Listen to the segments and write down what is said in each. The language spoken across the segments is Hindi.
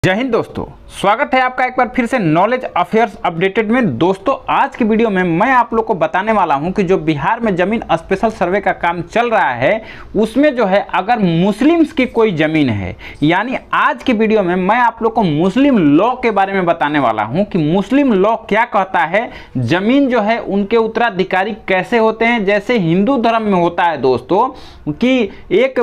जय हिंद दोस्तों, स्वागत है आपका एक बार फिर से नॉलेज अफेयर्स अपडेटेड में। दोस्तों आज की वीडियो में मैं आप लोग को बताने वाला हूं कि जो बिहार में जमीन स्पेशल सर्वे का काम चल रहा है उसमें जो है अगर मुस्लिम्स की कोई जमीन है, यानी आज की वीडियो में मैं आप लोग को मुस्लिम लॉ के बारे में बताने वाला हूं कि मुस्लिम लॉ क्या कहता है, जमीन जो है उनके उत्तराधिकारी कैसे होते हैं। जैसे हिंदू धर्म में होता है दोस्तों कि एक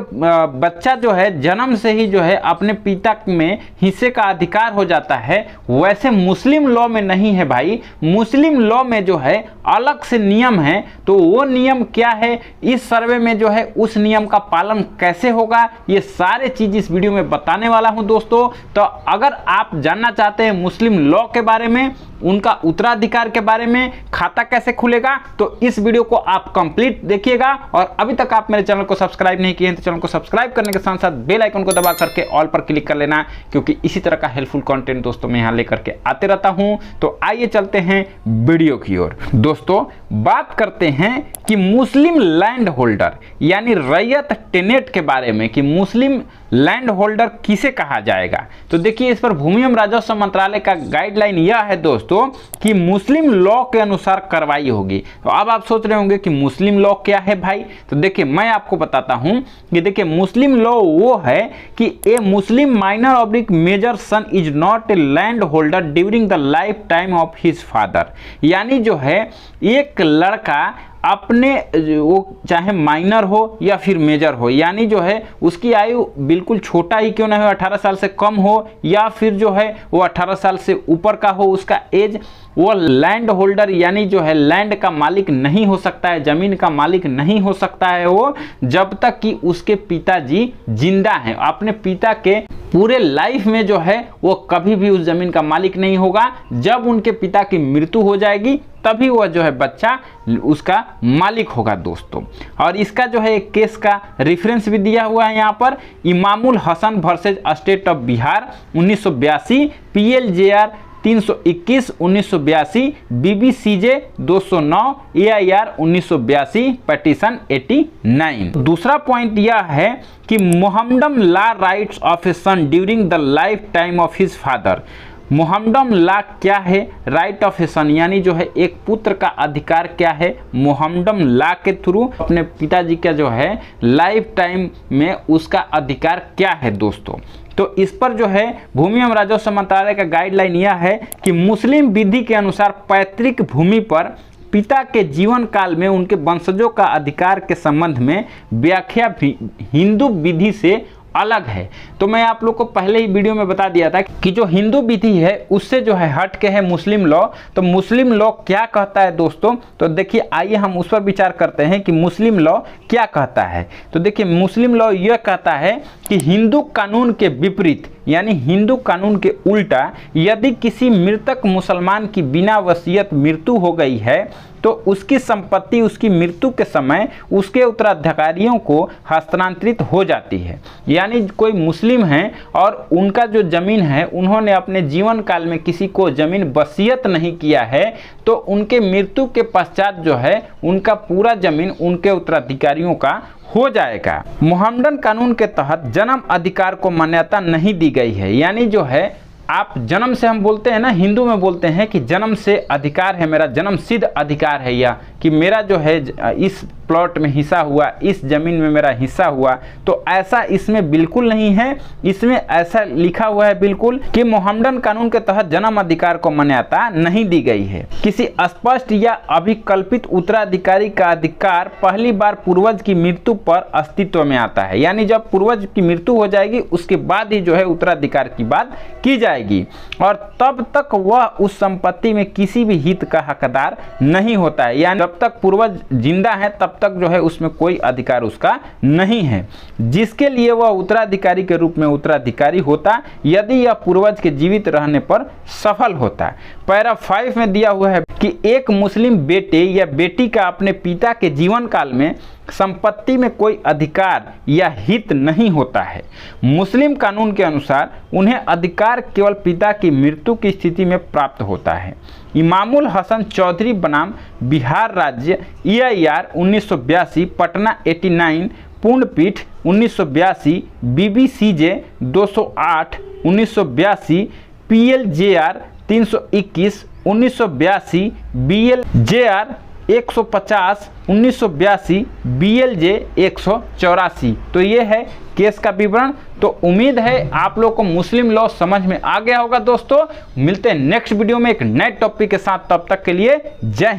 बच्चा जो है जन्म से ही जो है अपने पिता में हिस्से का अधिकार हो जाता है, वैसे मुस्लिम लॉ में नहीं है भाई। मुस्लिम लॉ में जो है अलग से नियम है। तो वो नियम क्या है, इस सर्वे में जो है उस नियम का पालन कैसे होगा, ये सारे चीज इस वीडियो में बताने वाला हूं दोस्तों। तो अगर आप जानना चाहते हैं मुस्लिम लॉ के बारे में, उनका उत्तराधिकार के बारे में, खाता कैसे खुलेगा, तो इस वीडियो को आप कंप्लीट देखिएगा। और अभी तक आप मेरे चैनल को सब्सक्राइब नहीं किए हैं तो चैनल को सब्सक्राइब करने के साथ साथ बेल आइकन को दबा करके ऑल पर क्लिक कर लेना, क्योंकि इसी तरह का हेल्पफुल कंटेंट दोस्तों मैं यहाँ लेकर के आते रहता हूँ। तो आइए चलते हैं वीडियो की ओर। दोस्तों बात करते हैं कि मुस्लिम लैंड होल्डर यानी रैयत टेनेट के बारे में कि मुस्लिम लैंड होल्डर किसे कहा जाएगा। तो देखिए इस पर भूमि एवं राजस्व मंत्रालय का गाइडलाइन यह है दोस्तों कि मुस्लिम लॉ के अनुसार कार्रवाई होगी। तो अब आप सोच रहे होंगे कि मुस्लिम लॉ क्या है भाई। तो देखिए मैं आपको बताता हूं कि देखिए मुस्लिम लॉ वो है कि a Muslim minor oblique major son is not a land holder during the lifetime of his father. यानी जो है एक लड़का अपने वो चाहे माइनर हो या फिर मेजर हो, यानी जो है उसकी आयु बिल्कुल छोटा ही क्यों ना हो, 18 साल से कम हो या फिर जो है वो 18 साल से ऊपर का हो उसका एज, वो लैंड होल्डर यानी जो है लैंड का मालिक नहीं हो सकता है, जमीन का मालिक नहीं हो सकता है वो, जब तक कि उसके पिताजी जिंदा हैं। अपने पिता के पूरे लाइफ में जो है वो कभी भी उस जमीन का मालिक नहीं होगा। जब उनके पिता की मृत्यु हो जाएगी तभी वह जो है बच्चा उसका मालिक होगा दोस्तों। और इसका जो है एक केस का रेफरेंस भी दिया हुआ है यहाँ पर, Imamul Hasan versus state of Bihar 1982, PLJR 321 1982, BBCJ 209, AIR 1982, petition 89। दूसरा पॉइंट यह है कि Mohammedan law rights of a son during the lifetime of his father. Mohammedan law क्या है, राइट ऑफ ए सन यानी जो है एक पुत्र का अधिकार क्या है, मोहम्मडन लॉ के थ्रू अपने पिताजी का जो है लाइफ टाइम में उसका अधिकार क्या है दोस्तों। तो इस पर जो है भूमि एवं राजस्व मंत्रालय का गाइडलाइन यह है कि मुस्लिम विधि के अनुसार पैतृक भूमि पर पिता के जीवन काल में उनके वंशजों का अधिकार के संबंध में व्याख्या भी हिंदू विधि से अलग है। तो मैं आप लोग को पहले ही वीडियो में बता दिया था कि जो हिंदू विधि है उससे जो है हट के है मुस्लिम लॉ। तो मुस्लिम लॉ क्या कहता है दोस्तों, तो देखिए आइए हम उस पर विचार करते हैं कि मुस्लिम लॉ क्या कहता है। तो देखिए मुस्लिम लॉ यह कहता है कि हिंदू कानून के विपरीत यानी हिंदू कानून के उल्टा यदि किसी मृतक मुसलमान की बिना वसीयत मृत्यु हो गई है तो उसकी संपत्ति उसकी मृत्यु के समय उसके उत्तराधिकारियों को हस्तांतरित हो जाती है। यानी कोई मुस्लिम है और उनका जो जमीन है उन्होंने अपने जीवन काल में किसी को जमीन वसीयत नहीं किया है, तो उनके मृत्यु के पश्चात जो है उनका पूरा जमीन उनके उत्तराधिकारियों का हो जाएगा। मोहम्मडन कानून के तहत जन्म अधिकार को मान्यता नहीं दी गई है। यानी जो है आप जन्म से, हम बोलते हैं ना हिंदू में बोलते हैं कि जन्म से अधिकार है, मेरा जन्म सिद्ध अधिकार है, या कि मेरा जो है इस प्लॉट में हिस्सा हुआ, इस जमीन में मेरा हिस्सा हुआ, तो ऐसा इसमें बिल्कुल नहीं है। इसमें ऐसा लिखा हुआ है बिल्कुल कि मोहम्मडन कानून के तहत जन्म अधिकार को मान्यता नहीं दी गई है। किसी स्पष्ट या अभिकल्पित उत्तराधिकारी का अधिकार पहली बार पूर्वज की मृत्यु पर अस्तित्व में आता है। यानी जब पूर्वज की मृत्यु हो जाएगी उसके बाद ही जो है उत्तराधिकार की बात की जाएगी, और तब तक वह उस संपत्ति में किसी भी हित का हकदार नहीं होता है। यानी जब तक पूर्वज जिंदा है तब तक जो है उसमें कोई अधिकार उसका नहीं है, जिसके लिए वह उत्तराधिकारी के रूप में उत्तराधिकारी होता यदि यह पूर्वज के जीवित रहने पर सफल होता। पैरा 5 में दिया हुआ है कि एक मुस्लिम बेटे या बेटी का अपने पिता के जीवन काल में संपत्ति में कोई अधिकार या हित नहीं होता है। मुस्लिम कानून के अनुसार उन्हें अधिकार केवल पिता की मृत्यु की स्थिति में प्राप्त होता है। इमामुल हसन चौधरी बनाम बिहार राज्य EIR 1982 पटना 89 पूर्ण पीठ 1982, BBCJ 208 1982, PLJR 321 1982, BLJR 150 1982, BLJ 184। तो ये है केस का विवरण। तो उम्मीद है आप लोग को मुस्लिम लॉ समझ में आ गया होगा दोस्तों। मिलते हैं नेक्स्ट वीडियो में एक नए टॉपिक के साथ, तब तक के लिए जय हिंद।